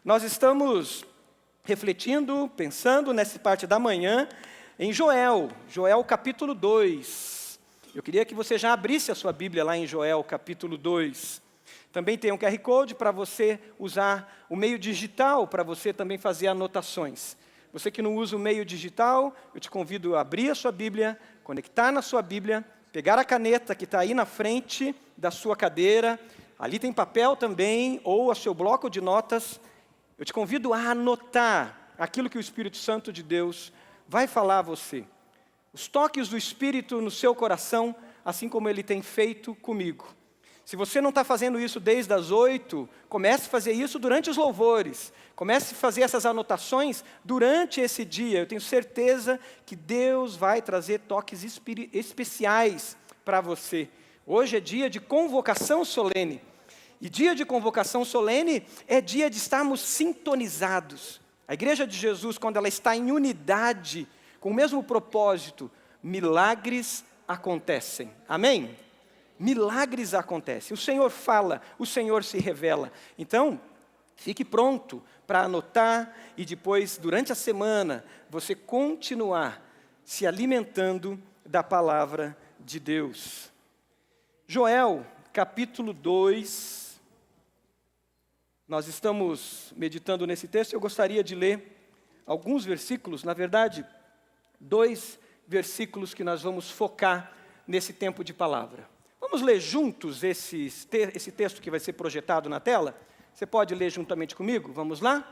Nós estamos refletindo, pensando nessa parte da manhã, em Joel capítulo 2. Eu queria que você já abrisse a sua Bíblia lá em Joel capítulo 2. Também tem um QR Code para você usar o meio digital, para você também fazer anotações. Você que não usa o meio digital, eu te convido a abrir a sua Bíblia, conectar na sua Bíblia, pegar a caneta que está aí na frente da sua cadeira, ali tem papel também, ou o seu bloco de notas. Eu te convido a anotar aquilo que o Espírito Santo de Deus vai falar a você. Os toques do Espírito no seu coração, assim como Ele tem feito comigo. Se você não está fazendo isso desde as 8, comece a fazer isso durante os louvores. Comece a fazer essas anotações durante esse dia. Eu tenho certeza que Deus vai trazer toques especiais para você. Hoje é dia de convocação solene. E dia de convocação solene é dia de estarmos sintonizados. A Igreja de Jesus, quando ela está em unidade, com o mesmo propósito, milagres acontecem. Amém? Milagres acontecem. O Senhor fala, o Senhor se revela. Então, fique pronto para anotar e depois, durante a semana, você continuar se alimentando da palavra de Deus. Joel, capítulo 2. Nós estamos meditando nesse texto. Eu gostaria de ler alguns versículos, na verdade, 2 versículos que nós vamos focar nesse tempo de palavra. Vamos ler juntos esse texto que vai ser projetado na tela? Você pode ler juntamente comigo? Vamos lá?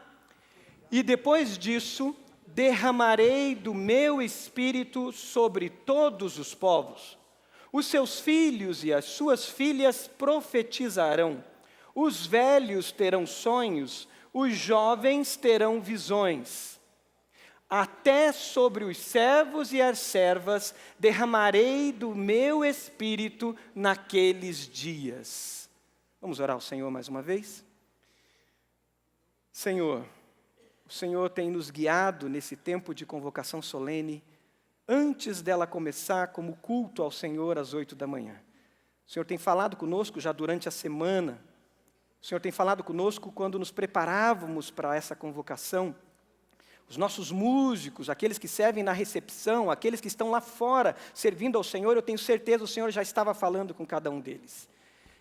E depois disso, derramarei do meu espírito sobre todos os povos. Os seus filhos e as suas filhas profetizarão. Os velhos terão sonhos, os jovens terão visões. Até sobre os servos e as servas derramarei do meu espírito naqueles dias. Vamos orar ao Senhor mais uma vez? Senhor, o Senhor tem nos guiado nesse tempo de convocação solene, antes dela começar como culto ao Senhor às 8 da manhã. O Senhor tem falado conosco já durante a semana. O Senhor tem falado conosco quando nos preparávamos para essa convocação. Os nossos músicos, aqueles que servem na recepção, aqueles que estão lá fora servindo ao Senhor, eu tenho certeza o Senhor já estava falando com cada um deles.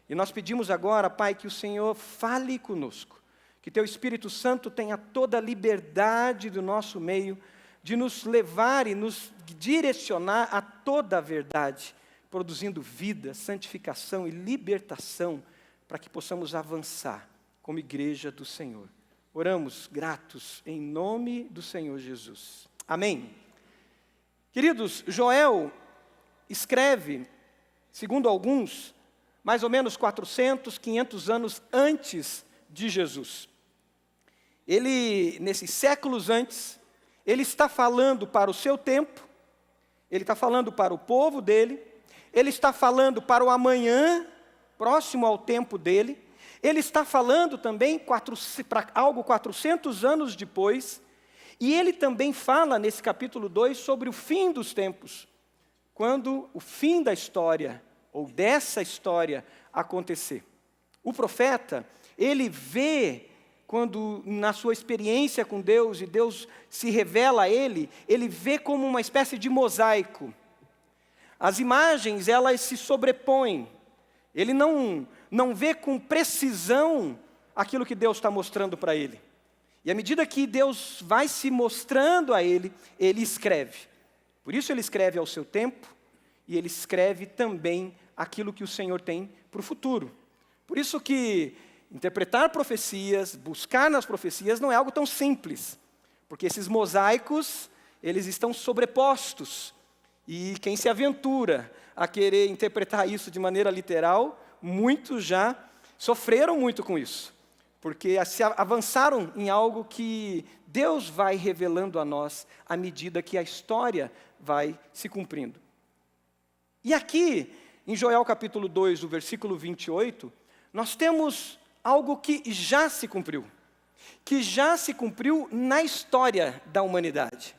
E nós pedimos agora, Pai, que o Senhor fale conosco, que Teu Espírito Santo tenha toda a liberdade do nosso meio, de nos levar e nos direcionar a toda a verdade, produzindo vida, santificação e libertação, para que possamos avançar como igreja do Senhor. Oramos gratos em nome do Senhor Jesus. Amém. Queridos, Joel escreve, segundo alguns, mais ou menos 400, 500 anos antes de Jesus. Ele, nesses séculos antes, ele está falando para o seu tempo, ele está falando para o povo dele, ele está falando para o amanhã, próximo ao tempo dele. Ele está falando também para algo 400 anos depois, e ele também fala nesse capítulo 2 sobre o fim dos tempos, quando o fim da história, ou dessa história, acontecer. O profeta, ele vê, quando na sua experiência com Deus, e Deus se revela a ele vê como uma espécie de mosaico. As imagens, elas se sobrepõem. Ele não vê com precisão aquilo que Deus está mostrando para ele. E à medida que Deus vai se mostrando a ele, ele escreve. Por isso ele escreve ao seu tempo, e ele escreve também aquilo que o Senhor tem para o futuro. Por isso que interpretar profecias, buscar nas profecias, não é algo tão simples. Porque esses mosaicos, eles estão sobrepostos. E quem se aventura a querer interpretar isso de maneira literal, muitos já sofreram muito com isso, porque se avançaram em algo que Deus vai revelando a nós à medida que a história vai se cumprindo. E aqui, em Joel capítulo 2, o versículo 28, nós temos algo que já se cumpriu na história da humanidade.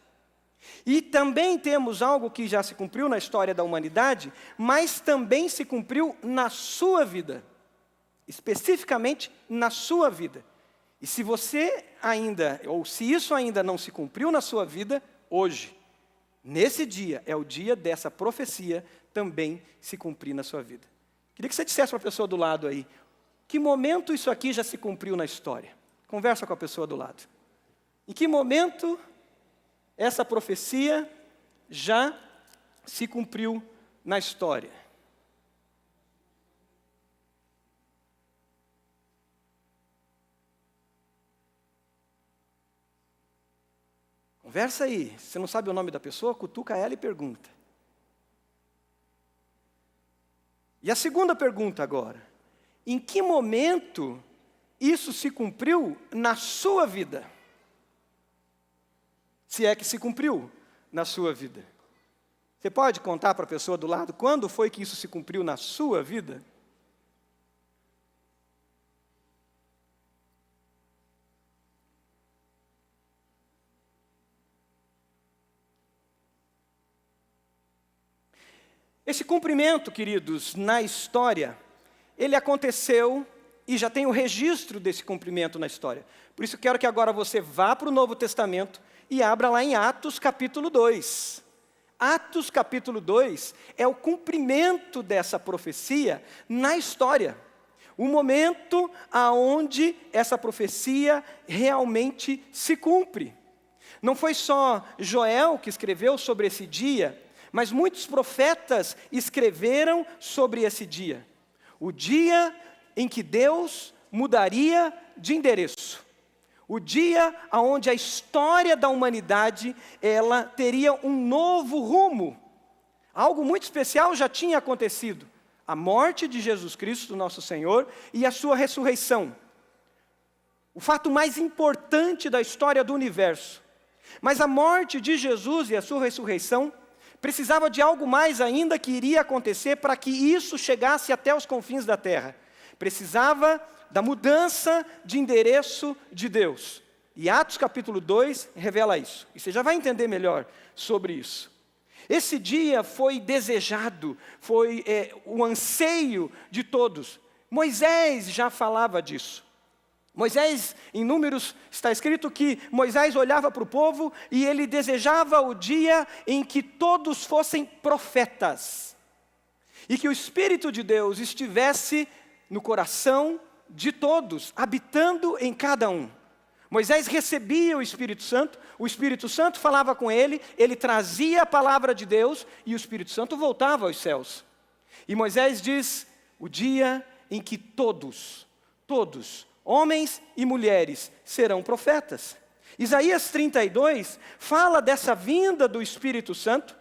E também temos algo que já se cumpriu na história da humanidade, mas também se cumpriu na sua vida. Especificamente na sua vida. E se você ainda, ou se isso ainda não se cumpriu na sua vida, hoje, nesse dia, é o dia dessa profecia também se cumprir na sua vida. Queria que você dissesse para a pessoa do lado aí, que momento isso aqui já se cumpriu na história? Conversa com a pessoa do lado. Em que momento essa profecia já se cumpriu na história? Conversa aí. Se você não sabe o nome da pessoa, cutuca ela e pergunta. E a segunda pergunta agora. Em que momento isso se cumpriu na sua vida? Se é que se cumpriu na sua vida. Você pode contar para a pessoa do lado quando foi que isso se cumpriu na sua vida? Esse cumprimento, queridos, na história, ele aconteceu e já tem o registro desse cumprimento na história. Por isso quero que agora você vá para o Novo Testamento e abra lá em Atos capítulo 2. Atos capítulo 2 é o cumprimento dessa profecia na história. O momento aonde essa profecia realmente se cumpre. Não foi só Joel que escreveu sobre esse dia, mas muitos profetas escreveram sobre esse dia. O dia em que Deus mudaria de endereço. O dia onde a história da humanidade, ela teria um novo rumo. Algo muito especial já tinha acontecido. A morte de Jesus Cristo, nosso Senhor, e a sua ressurreição. O fato mais importante da história do universo. Mas a morte de Jesus e a sua ressurreição precisava de algo mais ainda que iria acontecer para que isso chegasse até os confins da terra. Precisava da mudança de endereço de Deus. E Atos capítulo 2 revela isso. E você já vai entender melhor sobre isso. Esse dia foi desejado, foi o anseio de todos. Moisés já falava disso. Moisés, em Números, está escrito que Moisés olhava para o povo e ele desejava o dia em que todos fossem profetas. E que o Espírito de Deus estivesse no coração de todos, habitando em cada um. Moisés recebia o Espírito Santo falava com ele trazia a palavra de Deus e o Espírito Santo voltava aos céus. E Moisés diz, o dia em que todos, homens e mulheres, serão profetas. Isaías 32 fala dessa vinda do Espírito Santo,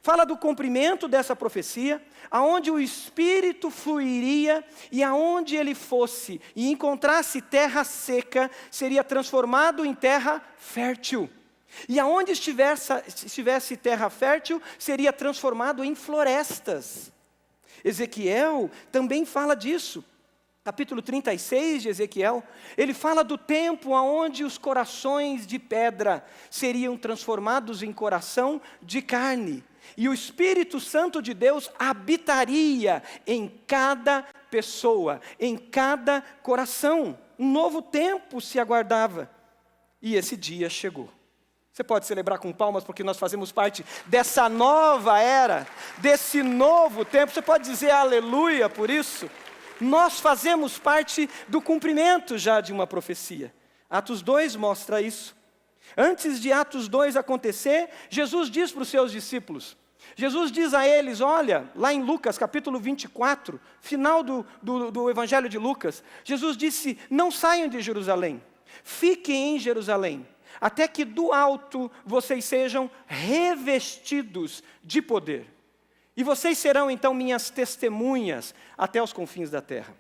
fala do cumprimento dessa profecia, aonde o Espírito fluiria e aonde ele fosse e encontrasse terra seca, seria transformado em terra fértil. E aonde estivesse terra fértil, seria transformado em florestas. Ezequiel também fala disso. Capítulo 36 de Ezequiel, ele fala do tempo onde os corações de pedra seriam transformados em coração de carne. E o Espírito Santo de Deus habitaria em cada pessoa, em cada coração. Um novo tempo se aguardava. E esse dia chegou. Você pode celebrar com palmas porque nós fazemos parte dessa nova era, desse novo tempo. Você pode dizer aleluia por isso? Nós fazemos parte do cumprimento já de uma profecia. Atos 2 mostra isso. Antes de Atos 2 acontecer, Jesus diz para os seus discípulos, Jesus diz a eles, olha, lá em Lucas capítulo 24, final do Evangelho de Lucas, Jesus disse, não saiam de Jerusalém, fiquem em Jerusalém, até que do alto vocês sejam revestidos de poder. E vocês serão então minhas testemunhas até os confins da terra.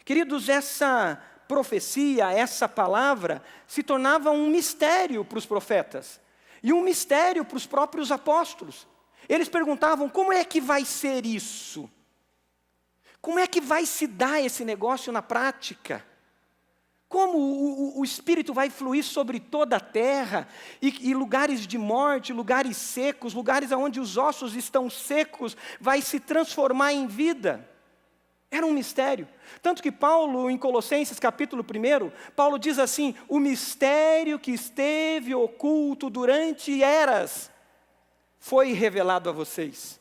Queridos, essa profecia, essa palavra, se tornava um mistério para os profetas. E um mistério para os próprios apóstolos. Eles perguntavam, como é que vai ser isso? Como é que vai se dar esse negócio na prática? Como o Espírito vai fluir sobre toda a terra, e lugares de morte, lugares secos, lugares onde os ossos estão secos, vai se transformar em vida. Era um mistério. Tanto que Paulo, em Colossenses capítulo 1, Paulo diz assim: o mistério que esteve oculto durante eras foi revelado a vocês.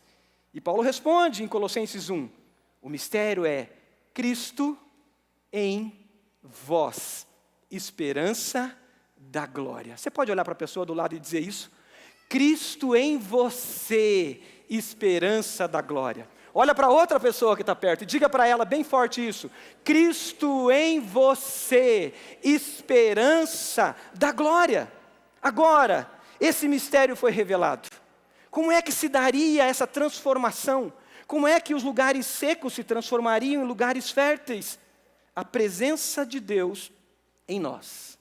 E Paulo responde em Colossenses 1, o mistério é Cristo em vós, esperança da glória. Você pode olhar para a pessoa do lado e dizer isso? Cristo em você, esperança da glória. Olha para outra pessoa que está perto e diga para ela bem forte isso. Cristo em você, esperança da glória. Agora, esse mistério foi revelado. Como é que se daria essa transformação? Como é que os lugares secos se transformariam em lugares férteis? A presença de Deus em nós.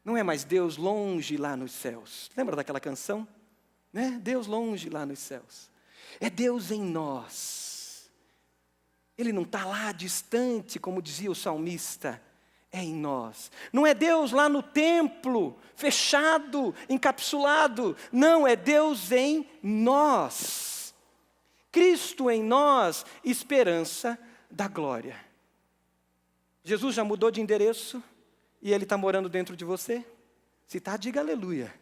Não é mais Deus longe lá nos céus. Lembra daquela canção? Né? Deus longe lá nos céus. É Deus em nós. Ele não está lá distante, como dizia o salmista. É em nós. Não é Deus lá no templo, fechado, encapsulado. Não, é Deus em nós. Cristo em nós, esperança da glória. Jesus já mudou de endereço e Ele está morando dentro de você? Se está, diga aleluia.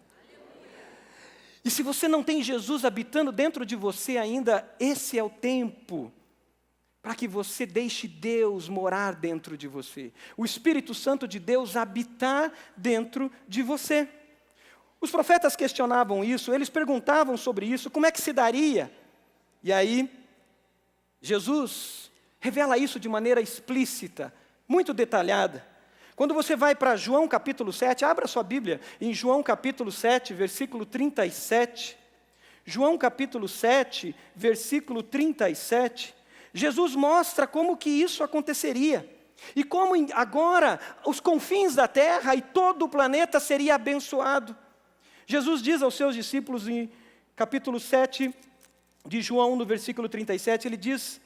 E se você não tem Jesus habitando dentro de você ainda, esse é o tempo para que você deixe Deus morar dentro de você. O Espírito Santo de Deus habitar dentro de você. Os profetas questionavam isso, eles perguntavam sobre isso, como é que se daria? E aí, Jesus revela isso de maneira explícita, muito detalhada. Quando você vai para João capítulo 7, abra sua Bíblia, em João capítulo 7, versículo 37. João capítulo 7, versículo 37. Jesus mostra como que isso aconteceria. E como agora os confins da terra e todo o planeta seria abençoado. Jesus diz aos seus discípulos em capítulo 7 de João, no versículo 37, ele diz: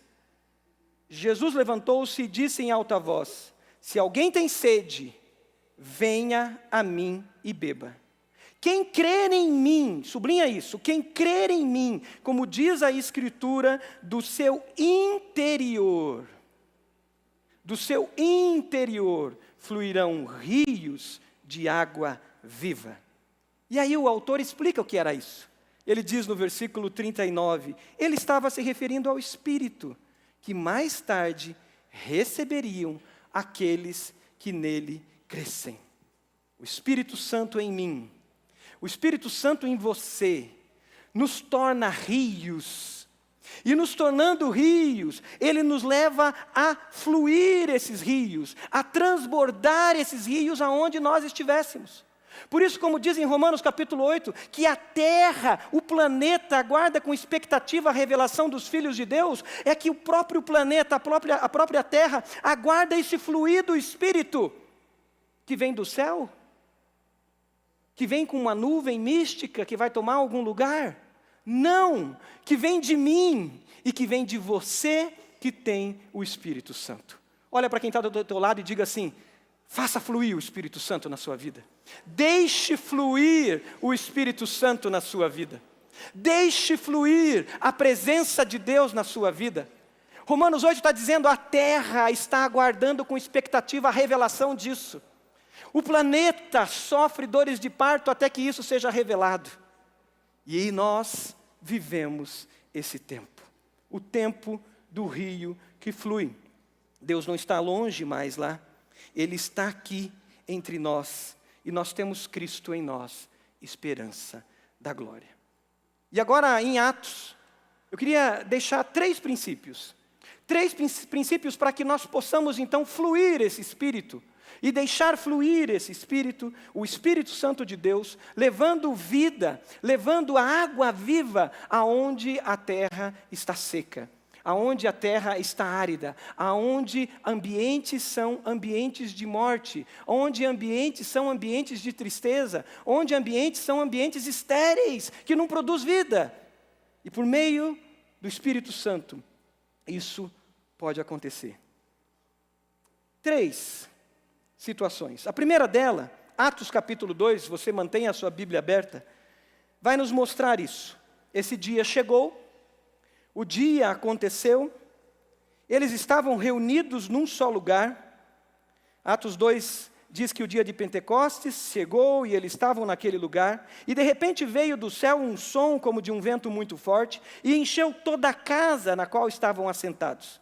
Jesus levantou-se e disse em alta voz: se alguém tem sede, venha a mim e beba. Quem crer em mim, sublinha isso, quem crer em mim, como diz a Escritura, do seu interior fluirão rios de água viva. E aí o autor explica o que era isso. Ele diz no versículo 39, ele estava se referindo ao Espírito, que mais tarde receberiam aqueles que nele crescem. O Espírito Santo em mim, o Espírito Santo em você, nos torna rios. E nos tornando rios, Ele nos leva a fluir esses rios, a transbordar esses rios aonde nós estivéssemos. Por isso, como diz em Romanos capítulo 8, que a terra, o planeta, aguarda com expectativa a revelação dos filhos de Deus, é que o próprio planeta, a própria terra, aguarda esse fluir do Espírito, que vem do céu, que vem com uma nuvem mística que vai tomar algum lugar. Não, que vem de mim e que vem de você que tem o Espírito Santo. Olha para quem está do teu lado e diga assim: faça fluir o Espírito Santo na sua vida. Deixe fluir o Espírito Santo na sua vida. Deixe fluir a presença de Deus na sua vida. Romanos 8 está dizendo: a terra está aguardando com expectativa a revelação disso. O planeta sofre dores de parto até que isso seja revelado. E aí nós vivemos esse tempo. O tempo do rio que flui. Deus não está longe mais lá. Ele está aqui entre nós. E nós temos Cristo em nós, esperança da glória. E agora em Atos, eu queria deixar 3 princípios. 3 princípios para que nós possamos então fluir esse Espírito. E deixar fluir esse Espírito, o Espírito Santo de Deus, levando vida, levando a água viva aonde a terra está seca. Aonde a terra está árida, aonde ambientes são ambientes de morte, onde ambientes são ambientes de tristeza, onde ambientes são ambientes estéreis, que não produz vida. E por meio do Espírito Santo, isso pode acontecer. 3 situações. A primeira dela, Atos capítulo 2, você mantém a sua Bíblia aberta, vai nos mostrar isso. Esse dia chegou, o dia aconteceu, Eles estavam reunidos num só lugar. Atos 2 diz que o dia de Pentecostes chegou e eles estavam naquele lugar. E de repente veio do céu um som como de um vento muito forte e encheu toda a casa na qual estavam assentados.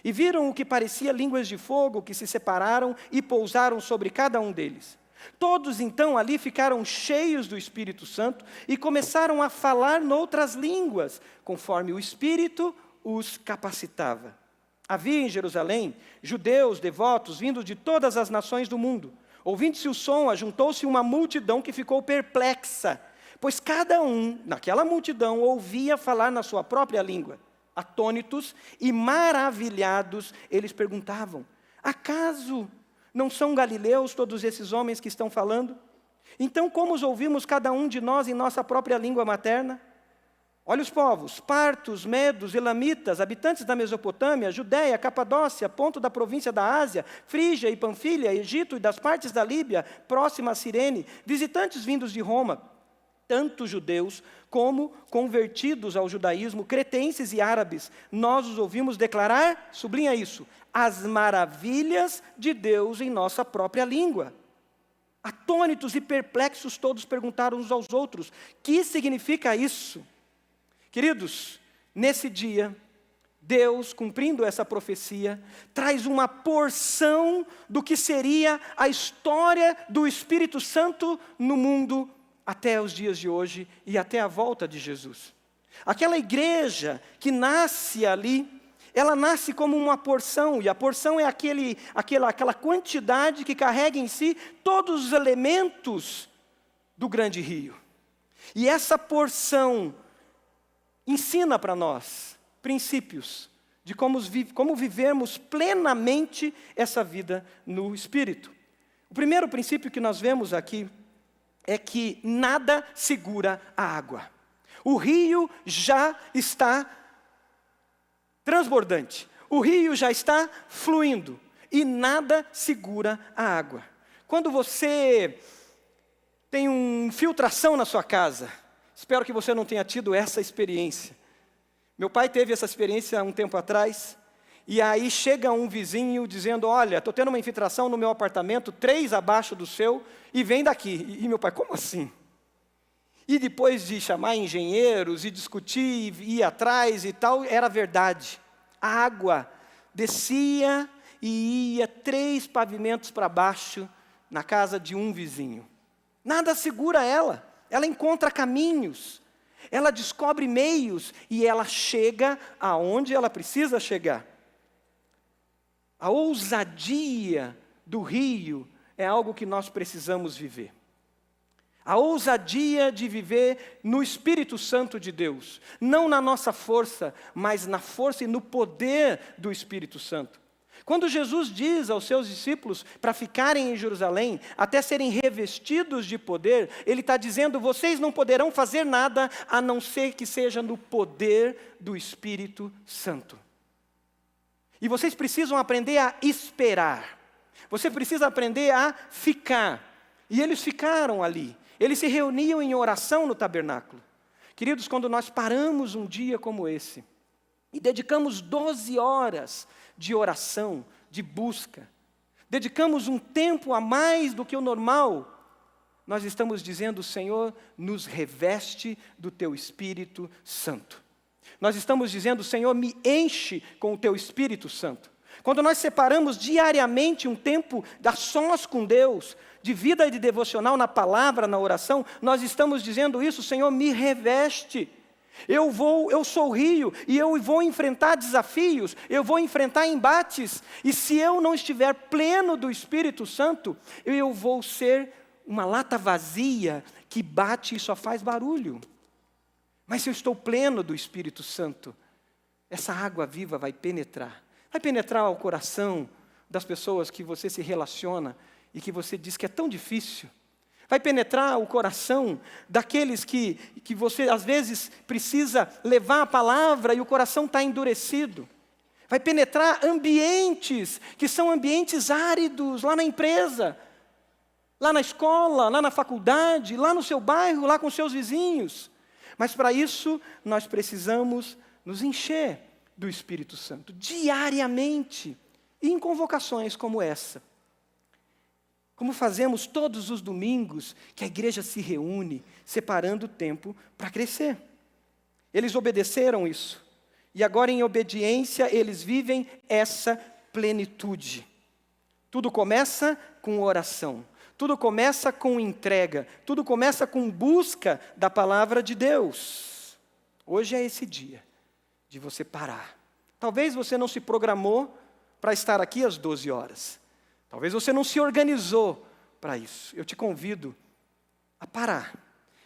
E viram o que parecia línguas de fogo que se separaram e pousaram sobre cada um deles. Todos então ali ficaram cheios do Espírito Santo e começaram a falar noutras línguas, conforme o Espírito os capacitava. Havia em Jerusalém judeus devotos vindos de todas as nações do mundo. Ouvindo-se o som, ajuntou-se uma multidão que ficou perplexa, pois cada um, naquela multidão, ouvia falar na sua própria língua. Atônitos e maravilhados, eles perguntavam: acaso não são galileus todos esses homens que estão falando? Então como os ouvimos cada um de nós em nossa própria língua materna? Olha os povos: partos, medos, elamitas, habitantes da Mesopotâmia, Judéia, Capadócia, ponto da província da Ásia, Frígia e Panfilha, Egito e das partes da Líbia, próxima a Cirene, visitantes vindos de Roma, tanto judeus como convertidos ao judaísmo, cretenses e árabes, nós os ouvimos declarar, sublinha isso, as maravilhas de Deus em nossa própria língua. Atônitos e perplexos todos perguntaram uns aos outros: que significa isso? Queridos, nesse dia, Deus, cumprindo essa profecia, traz uma porção do que seria a história do Espírito Santo no mundo até os dias de hoje e até a volta de Jesus. Aquela igreja que nasce ali, ela nasce como uma porção, e a porção é aquela quantidade que carrega em si todos os elementos do grande rio. E essa porção ensina para nós princípios de como vivemos plenamente essa vida no Espírito. O primeiro princípio que nós vemos aqui é que nada segura a água. O rio já está transbordante. O rio já está fluindo. E nada segura a água. Quando você tem uma infiltração na sua casa, espero que você não tenha tido essa experiência. Meu pai teve essa experiência há um tempo atrás. E aí chega um vizinho dizendo: olha, estou tendo uma infiltração no meu apartamento, 3 abaixo do seu, e vem daqui. E meu pai: como assim? E depois de chamar engenheiros e discutir, e ir atrás e tal, era verdade. A água descia e ia 3 pavimentos para baixo na casa de um vizinho. Nada segura ela. Ela encontra caminhos, ela descobre meios e ela chega aonde ela precisa chegar. A ousadia do rio é algo que nós precisamos viver. A ousadia de viver no Espírito Santo de Deus. Não na nossa força, mas na força e no poder do Espírito Santo. Quando Jesus diz aos seus discípulos para ficarem em Jerusalém, até serem revestidos de poder, Ele está dizendo: vocês não poderão fazer nada, a não ser que seja no poder do Espírito Santo. E vocês precisam aprender a esperar. Você precisa aprender a ficar. E eles ficaram ali. Eles se reuniam em oração no tabernáculo. Queridos, quando nós paramos um dia como esse, e dedicamos 12 horas de oração, de busca, dedicamos um tempo a mais do que o normal, nós estamos dizendo: Senhor, nos reveste do Teu Espírito Santo. Nós estamos dizendo: Senhor, me enche com o Teu Espírito Santo. Quando nós separamos diariamente um tempo a sós com Deus, de vida e de devocional na palavra, na oração, nós estamos dizendo isso: Senhor, me reveste. Eu sou o rio e eu vou enfrentar desafios, eu vou enfrentar embates. E se eu não estiver pleno do Espírito Santo, eu vou ser uma lata vazia que bate e só faz barulho. Mas se eu estou pleno do Espírito Santo, essa água viva vai penetrar o coração das pessoas que você se relaciona e que você diz que é tão difícil. Vai penetrar o coração daqueles que você às vezes precisa levar a palavra e o coração está endurecido. Vai penetrar ambientes que são ambientes áridos, lá na empresa, lá na escola, lá na faculdade, lá no seu bairro, lá com seus vizinhos. Mas para isso nós precisamos nos encher do Espírito Santo, diariamente, e em convocações como essa. Como fazemos todos os domingos, que a igreja se reúne, separando tempo para crescer. Eles obedeceram isso. E agora, em obediência, eles vivem essa plenitude. Tudo começa com oração. Tudo começa com entrega. Tudo começa com busca da palavra de Deus. Hoje é esse dia de você parar. Talvez você não se programou para estar aqui às 12 horas. Talvez você não se organizou para isso. Eu te convido a parar.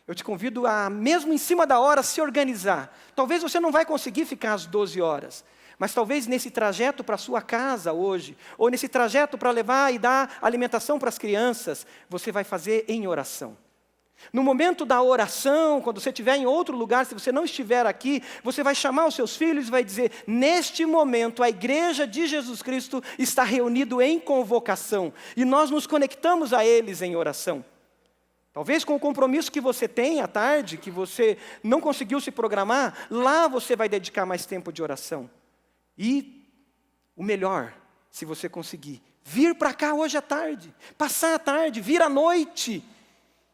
Eu te convido a, mesmo em cima da hora, se organizar. Talvez você não vai conseguir ficar às 12 horas. Mas talvez nesse trajeto para a sua casa hoje, ou nesse trajeto para levar e dar alimentação para as crianças, você vai fazer em oração. No momento da oração, quando você estiver em outro lugar, se você não estiver aqui, você vai chamar os seus filhos e vai dizer: neste momento a igreja de Jesus Cristo está reunido em convocação, e nós nos conectamos a eles em oração. Talvez com o compromisso que você tem à tarde, que você não conseguiu se programar, lá você vai dedicar mais tempo de oração. E o melhor, se você conseguir, vir para cá hoje à tarde, passar a tarde, vir à noite,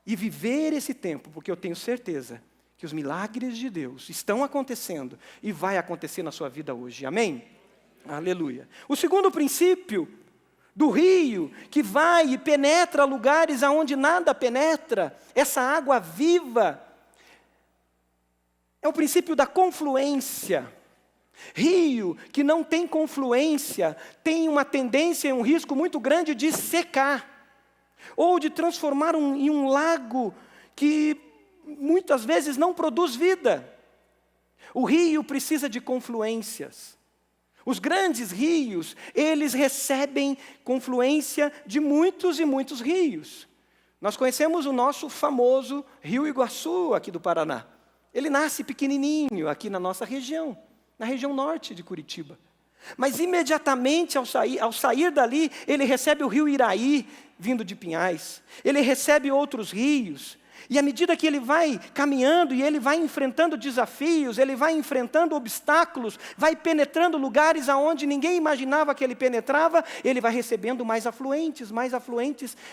e viver esse tempo, porque eu tenho certeza que os milagres de Deus estão acontecendo e vai acontecer na sua vida hoje. Amém? Aleluia. O segundo princípio do rio, que vai e penetra lugares aonde nada penetra, essa água viva, é o princípio da confluência. Rio que não tem confluência tem uma tendência e um risco muito grande de secar, ou de transformar em um lago que muitas vezes não produz vida. O rio precisa de confluências. Os grandes rios, eles recebem confluência de muitos e muitos rios. Nós conhecemos o nosso famoso Rio Iguaçu, aqui do Paraná. Ele nasce pequenininho aqui na nossa região, na região norte de Curitiba. Mas imediatamente ao sair dali, ele recebe o rio Iraí, vindo de Pinhais. Ele recebe outros rios. E à medida que ele vai caminhando e ele vai enfrentando desafios, ele vai enfrentando obstáculos, vai penetrando lugares aonde ninguém imaginava que ele penetrava, ele vai recebendo mais afluentes,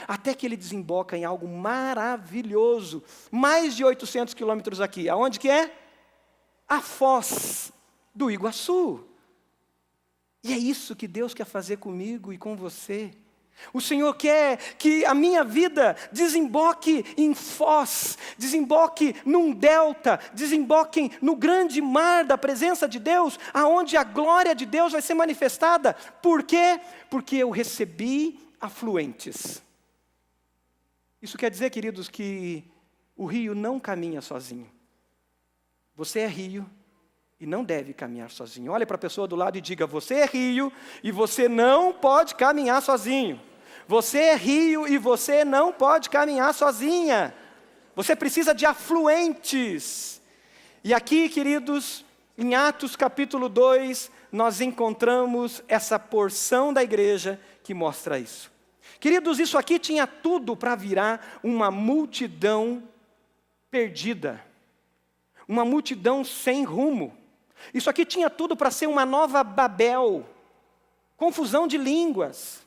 até que ele desemboca em algo maravilhoso. Mais de 800 quilômetros aqui. Aonde que é? A Foz do Iguaçu. E é isso que Deus quer fazer comigo e com você. O Senhor quer que a minha vida desemboque em Foz, desemboque num delta, desemboque no grande mar da presença de Deus, aonde a glória de Deus vai ser manifestada. Por quê? Porque eu recebi afluentes. Isso quer dizer, queridos, que o rio não caminha sozinho. Você é rio e não deve caminhar sozinho. Olhe para a pessoa do lado e diga: você é rio e você não pode caminhar sozinho. Você é rio e você não pode caminhar sozinha. Você precisa de afluentes. E aqui, queridos, em Atos capítulo 2, nós encontramos essa porção da igreja que mostra isso. Queridos, isso aqui tinha tudo para virar uma multidão perdida. Uma multidão sem rumo. Isso aqui tinha tudo para ser uma nova Babel, confusão de línguas.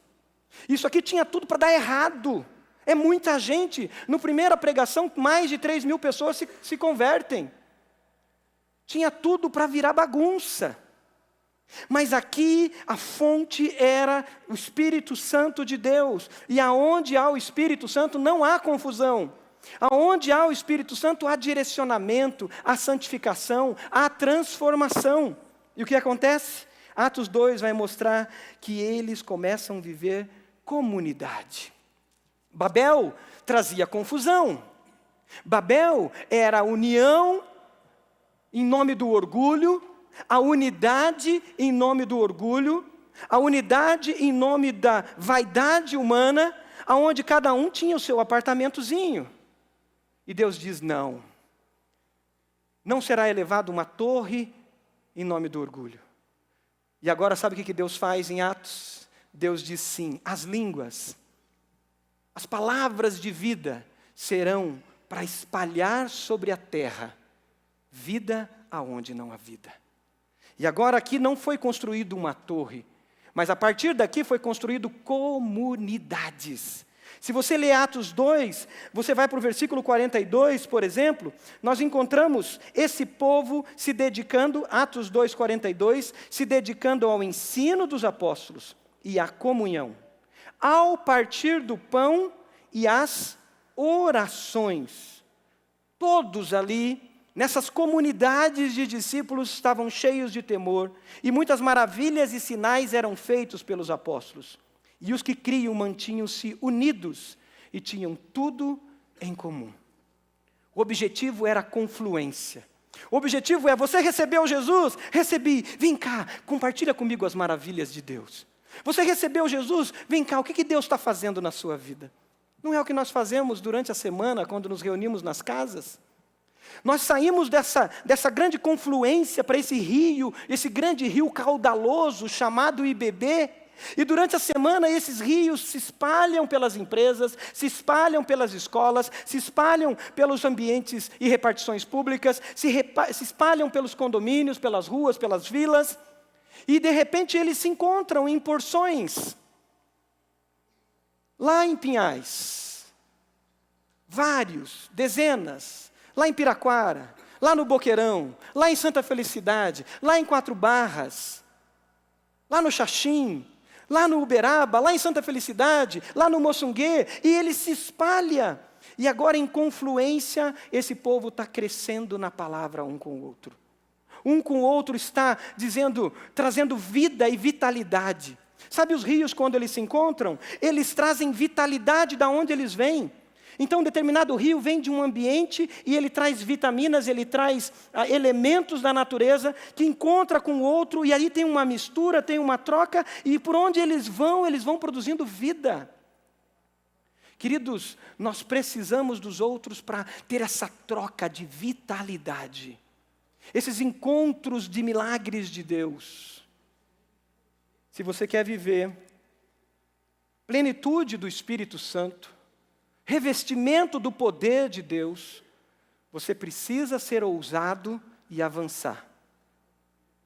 Isso aqui tinha tudo para dar errado. É muita gente. No primeira pregação, mais de 3.000 pessoas se convertem. Tinha tudo para virar bagunça. Mas aqui a fonte era o Espírito Santo de Deus. E aonde há o Espírito Santo não há confusão. Aonde há o Espírito Santo há direcionamento, há santificação, há transformação. E o que acontece? Atos 2 vai mostrar que eles começam a viver comunidade. Babel trazia confusão. Babel era a união em nome do orgulho, a unidade em nome do orgulho, a unidade em nome da vaidade humana, aonde cada um tinha o seu apartamentozinho. E Deus diz: não. Não será elevada uma torre em nome do orgulho. E agora sabe o que Deus faz em Atos? Deus diz sim. As línguas, as palavras de vida serão para espalhar sobre a terra vida aonde não há vida. E agora aqui não foi construído uma torre, mas a partir daqui foi construído comunidades. Se você ler Atos 2, você vai para o versículo 42, por exemplo, nós encontramos esse povo se dedicando, Atos 2, 42, se dedicando ao ensino dos apóstolos e à comunhão, ao partir do pão e às orações. Todos ali, nessas comunidades de discípulos, estavam cheios de temor, e muitas maravilhas e sinais eram feitos pelos apóstolos. E os que criam mantinham-se unidos e tinham tudo em comum. O objetivo era a confluência. O objetivo é: você recebeu Jesus? Recebi. Vem cá, compartilha comigo as maravilhas de Deus. Você recebeu Jesus? Vem cá, o que Deus está fazendo na sua vida? Não é o que nós fazemos durante a semana, quando nos reunimos nas casas? Nós saímos dessa grande confluência para esse grande rio caudaloso chamado IBB, e durante a semana esses rios se espalham pelas empresas, se espalham pelas escolas, se espalham pelos ambientes e repartições públicas, se espalham pelos condomínios, pelas ruas, pelas vilas, e de repente eles se encontram em porções. Lá em Pinhais, vários, dezenas, lá em Piraquara, lá no Boqueirão, lá em Santa Felicidade, lá em Quatro Barras, lá no Xaxim, lá no Uberaba, lá em Santa Felicidade, lá no Moçunguê, e ele se espalha. E agora, em confluência, esse povo está crescendo na palavra um com o outro. Um com o outro está trazendo vida e vitalidade. Sabe os rios, quando eles se encontram? Eles trazem vitalidade da onde eles vêm. Então, um determinado rio vem de um ambiente e ele traz vitaminas, ele traz elementos da natureza que encontra com o outro, e aí tem uma mistura, tem uma troca, e por onde eles vão produzindo vida. Queridos, nós precisamos dos outros para ter essa troca de vitalidade, esses encontros de milagres de Deus. Se você quer viver plenitude do Espírito Santo, revestimento do poder de Deus, você precisa ser ousado e avançar.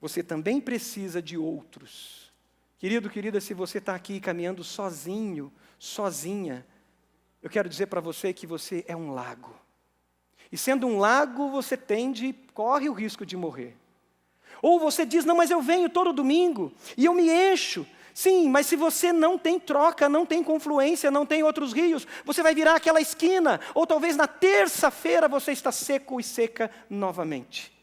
Você também precisa de outros. Querido, querida, se você está aqui caminhando sozinho, sozinha, eu quero dizer para você que você é um lago. E sendo um lago, você corre o risco de morrer. Ou você diz: não, mas eu venho todo domingo e eu me encho. Sim, mas se você não tem troca, não tem confluência, não tem outros rios, você vai virar aquela esquina, ou talvez na terça-feira você está seco e seca novamente.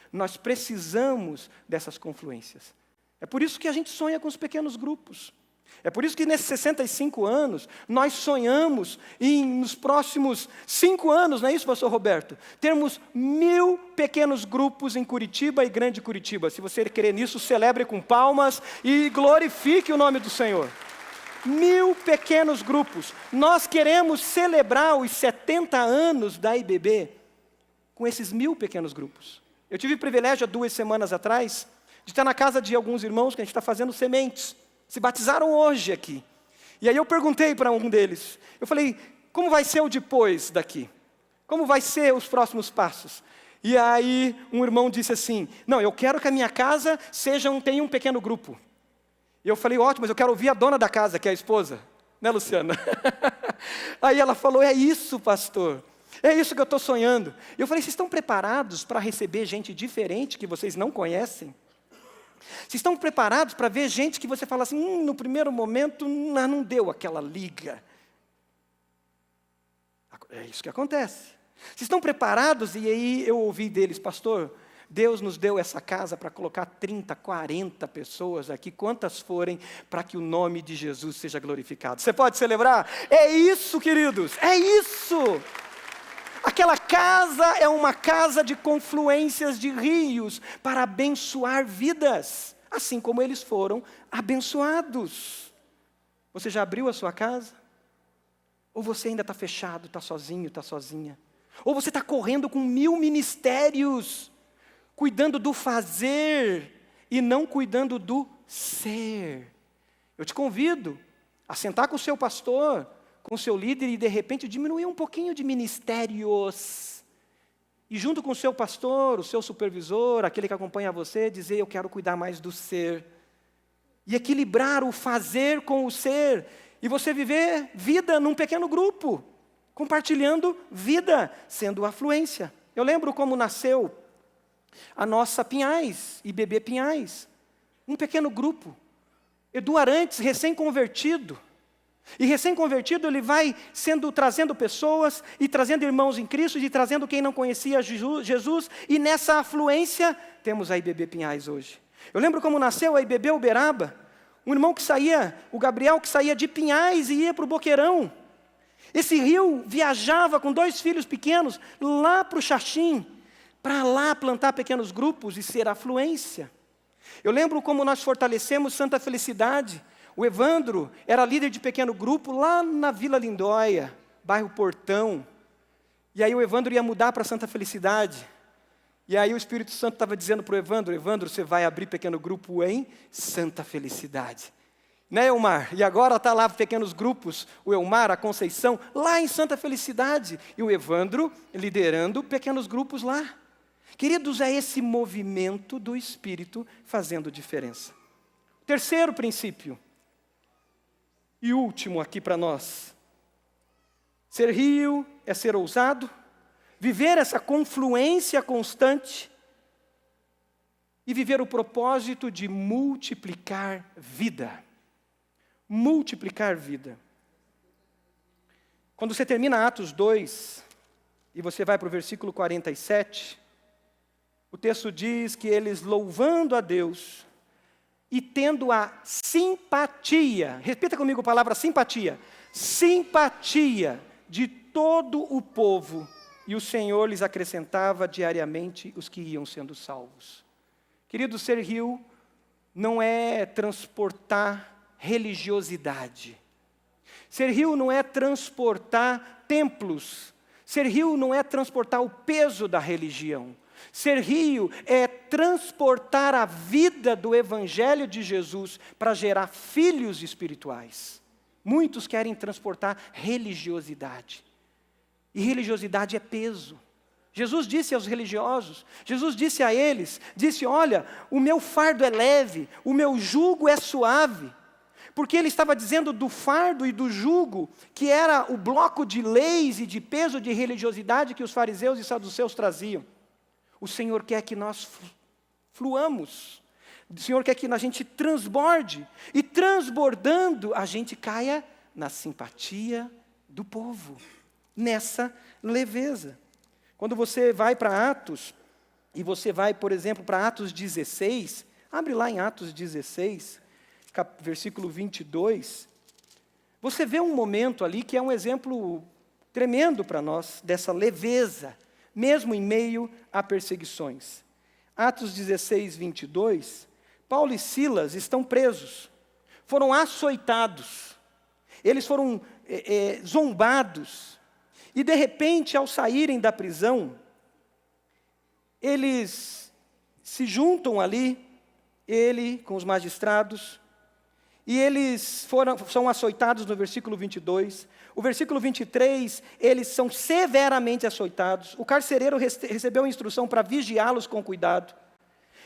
Nós precisamos dessas confluências. É por isso que a gente sonha com os pequenos grupos. É por isso que nesses 65 anos, nós sonhamos nos próximos 5 anos, não é isso, pastor Roberto? Termos 1000 pequenos grupos em Curitiba e Grande Curitiba. Se você querer nisso, celebre com palmas e glorifique o nome do Senhor. 1000 pequenos grupos. Nós queremos celebrar os 70 anos da IBB com esses 1000 pequenos grupos. Eu tive o privilégio, há 2 semanas atrás, de estar na casa de alguns irmãos que a gente está fazendo sementes. Se batizaram hoje aqui. E aí eu perguntei para um deles, eu falei: como vai ser o depois daqui? Como vai ser os próximos passos? E aí um irmão disse assim: não, eu quero que a minha casa tenha um pequeno grupo. E eu falei: ótimo, mas eu quero ouvir a dona da casa, que é a esposa. Né, Luciana? Aí ela falou: é isso, pastor. É isso que eu estou sonhando. E eu falei: vocês estão preparados para receber gente diferente que vocês não conhecem? Vocês estão preparados para ver gente que você fala assim: no primeiro momento não deu aquela liga? É isso que acontece. Vocês estão preparados? E aí eu ouvi deles: pastor, Deus nos deu essa casa para colocar 30, 40 pessoas aqui, quantas forem, para que o nome de Jesus seja glorificado. Você pode celebrar? É isso, queridos, é isso. Aquela casa é uma casa de confluências de rios para abençoar vidas, assim como eles foram abençoados. Você já abriu a sua casa? Ou você ainda está fechado, está sozinho, está sozinha? Ou você está correndo com 1000 ministérios, cuidando do fazer e não cuidando do ser? Eu te convido a sentar com o seu pastor, com o seu líder, e de repente diminuir um pouquinho de ministérios E junto com o seu pastor, o seu supervisor, aquele que acompanha você, dizer, eu quero cuidar mais do ser. E equilibrar o fazer com o ser. E você viver vida num pequeno grupo, compartilhando vida, sendo afluência. Eu lembro como nasceu a nossa Pinhais, IBB Pinhais. Um pequeno grupo. Edu Arantes, recém-convertido. E recém-convertido ele vai trazendo pessoas, e trazendo irmãos em Cristo, e trazendo quem não conhecia Jesus. E nessa afluência, temos a IBB Pinhais hoje. Eu lembro como nasceu a IBB Uberaba. Um irmão que saía, o Gabriel, que saía de Pinhais e ia para o Boqueirão. Esse rio viajava com 2 filhos pequenos lá para o Xaxim, para lá plantar pequenos grupos e ser afluência. Eu lembro como nós fortalecemos Santa Felicidade. O Evandro era líder de pequeno grupo lá na Vila Lindóia, bairro Portão. E aí o Evandro ia mudar para Santa Felicidade. E aí o Espírito Santo estava dizendo para o Evandro, Evandro, você vai abrir pequeno grupo em Santa Felicidade. Né, Elmar? E agora está lá pequenos grupos, o Elmar, a Conceição, lá em Santa Felicidade. E o Evandro liderando pequenos grupos lá. Queridos, é esse movimento do Espírito fazendo diferença. Terceiro princípio, e último aqui para nós. Ser rio é ser ousado, viver essa confluência constante e viver o propósito de multiplicar vida. Multiplicar vida. Quando você termina Atos 2, e você vai para o versículo 47, o texto diz que eles louvando a Deus e tendo a simpatia, repita comigo a palavra simpatia, simpatia de todo o povo, e o Senhor lhes acrescentava diariamente os que iam sendo salvos. Querido, ser rio não é transportar religiosidade. Ser rio não é transportar templos. Ser rio não é transportar o peso da religião. Ser rio é transportar a vida do Evangelho de Jesus para gerar filhos espirituais. Muitos querem transportar religiosidade. E religiosidade é peso. Jesus disse aos religiosos, Jesus disse a eles, disse, olha, o meu fardo é leve, o meu jugo é suave. Porque ele estava dizendo do fardo e do jugo, que era o bloco de leis e de peso de religiosidade que os fariseus e saduceus traziam. O Senhor quer que nós fluamos. O Senhor quer que a gente transborde. E transbordando, a gente caia na simpatia do povo. Nessa leveza. Quando você vai para Atos, e você vai, por exemplo, para Atos 16, abre lá em Atos 16, versículo 22, você vê um momento ali que é um exemplo tremendo para nós, dessa leveza, mesmo em meio a perseguições. Atos 16, 22, Paulo e Silas estão presos, foram açoitados, eles foram zombados, e de repente, ao saírem da prisão, eles se juntam ali, ele com os magistrados, e eles são açoitados no versículo 22. O versículo 23, eles são severamente açoitados. O carcereiro recebeu a instrução para vigiá-los com cuidado.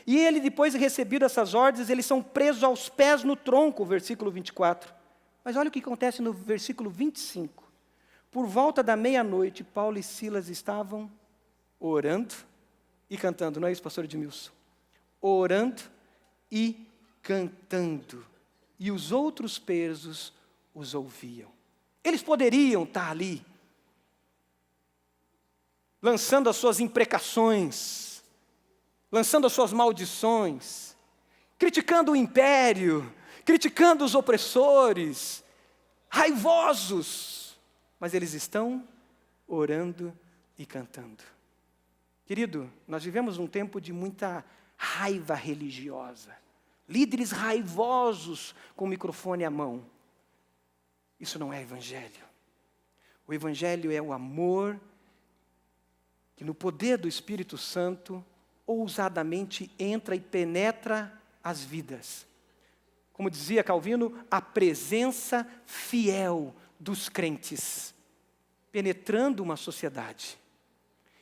E ele, depois de receber essas ordens, eles são presos aos pés no tronco, versículo 24. Mas olha o que acontece no versículo 25. Por volta da meia-noite, Paulo e Silas estavam orando e cantando. Não é isso, pastor Edmilson? Orando e cantando. E os outros presos os ouviam. Eles poderiam estar ali, lançando as suas imprecações, lançando as suas maldições, criticando o império, criticando os opressores, raivosos, mas eles estão orando e cantando. Querido, nós vivemos um tempo de muita raiva religiosa. Líderes raivosos com o microfone à mão. Isso não é evangelho. O evangelho é o amor que no poder do Espírito Santo ousadamente entra e penetra as vidas. Como dizia Calvino, a presença fiel dos crentes penetrando uma sociedade.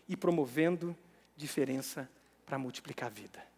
e promovendo diferença para multiplicar a vida.